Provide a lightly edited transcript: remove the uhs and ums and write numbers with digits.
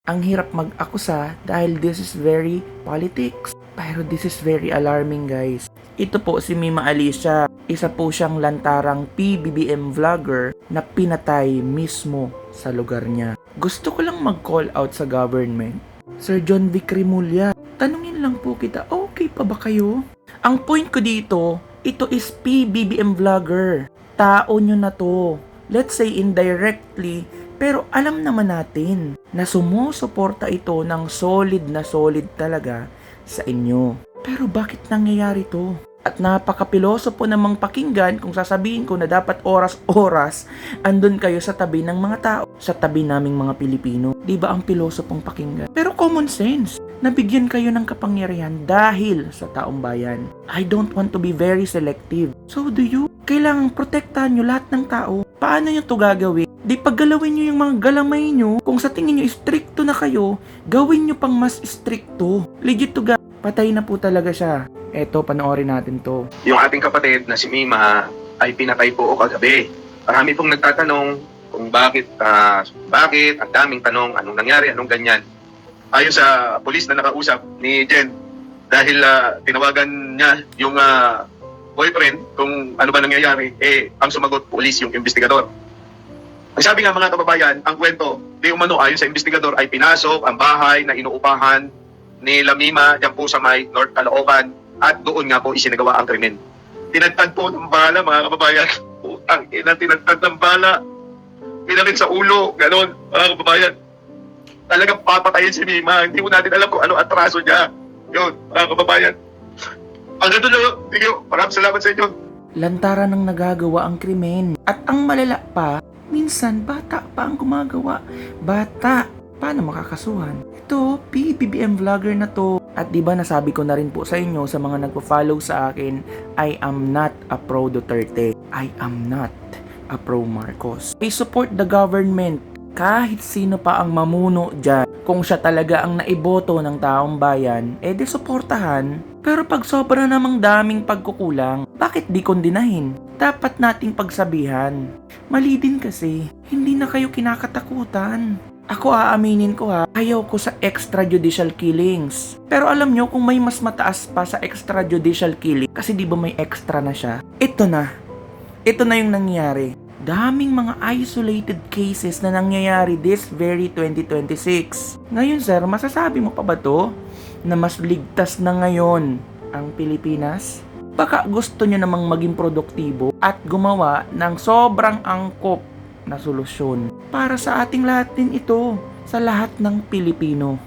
Ang hirap mag-akusa dahil this is very politics. Pero this is very alarming, guys. Ito po si Mima Alicia. Isa po siyang lantarang PBBM vlogger na pinatay mismo sa lugar niya. Gusto ko lang mag-call out sa government. Sir John Vic Rimulya, tanungin lang po kita, okay pa ba kayo? Ang point ko dito, ito is PBBM vlogger. Tao nyo na to. Let's say indirectly, pero alam naman natin na sumusuporta ito ng solid na solid talaga sa inyo. Pero bakit nangyayari to? At napakapiloso po namang pakinggan kung sasabihin ko na dapat oras-oras andun kayo sa tabi ng mga tao, sa tabi naming mga Pilipino. Di ba ang piloso pong pakinggan? Pero common sense, nabigyan kayo ng kapangyarihan dahil sa taong bayan. I don't want to be very selective. So do you? Kailangang protektahan nyo lahat ng tao. Paano nyo to gagawin? Di paggalawin nyo yung mga galamay nyo. Kung sa tingin nyo stricto na kayo, gawin nyo pang mas stricto. Legit to ga. Patay na po talaga siya. Eto, panoorin natin to. Yung ating kapatid na si Mima ay pinatay po kagabi. Marami pong nagtatanong kung bakit, ang daming tanong, anong nangyari, anong ganyan. Ayon sa polis na nakausap ni Jen, dahil tinawagan niya yung boyfriend kung ano ba nangyayari, ang sumagot polis, yung investigador. Ang sabi nga mga kababayan, ang kwento, di umano ayon sa investigador ay pinasok ang bahay na inuupahan ni Mima diyan po sa may North Caloocan at doon nga po isinagawa ang krimen. Tinagtad po ng bala mga kababayan. Putang ina, tinagtad ng bala. Pinakit sa ulo, gano'n mga kababayan. Talagang papatayin si Mima. Hindi mo natin alam kung ano atraso niya. Yun, mga kababayan. Ang ganda lang. Sige, maraming salamat sa inyo. Lantaran ng nagagawa ang krimen. At ang malala pa, minsan bata pa ang gumagawa. Bata. Paano makakasuhan? Ito, PBBM vlogger na to. At diba nasabi ko na rin po sa inyo sa mga nagpo-follow sa akin, I am not a pro Duterte. I am not a pro Marcos. I support the government. Kahit sino pa ang mamuno dyan, kung siya talaga ang naiboto ng taong bayan, di suportahan. Pero pag sobra namang daming pagkukulang, bakit di kondinahin? Dapat nating pagsabihan. Mali din kasi, hindi na kayo kinakatakutan. Ako aaminin ko ayaw ko sa extrajudicial killings. Pero alam nyo kung may mas mataas pa sa extrajudicial killing, kasi di ba may extra na siya? Ito na yung nangyayari. Daming mga isolated cases na nangyayari this very 2026. Ngayon sir, masasabi mo pa ba to na mas ligtas na ngayon ang Pilipinas? Baka gusto nyo namang maging produktibo at gumawa ng sobrang angkop na solusyon para sa ating lahat din ito, sa lahat ng Pilipino.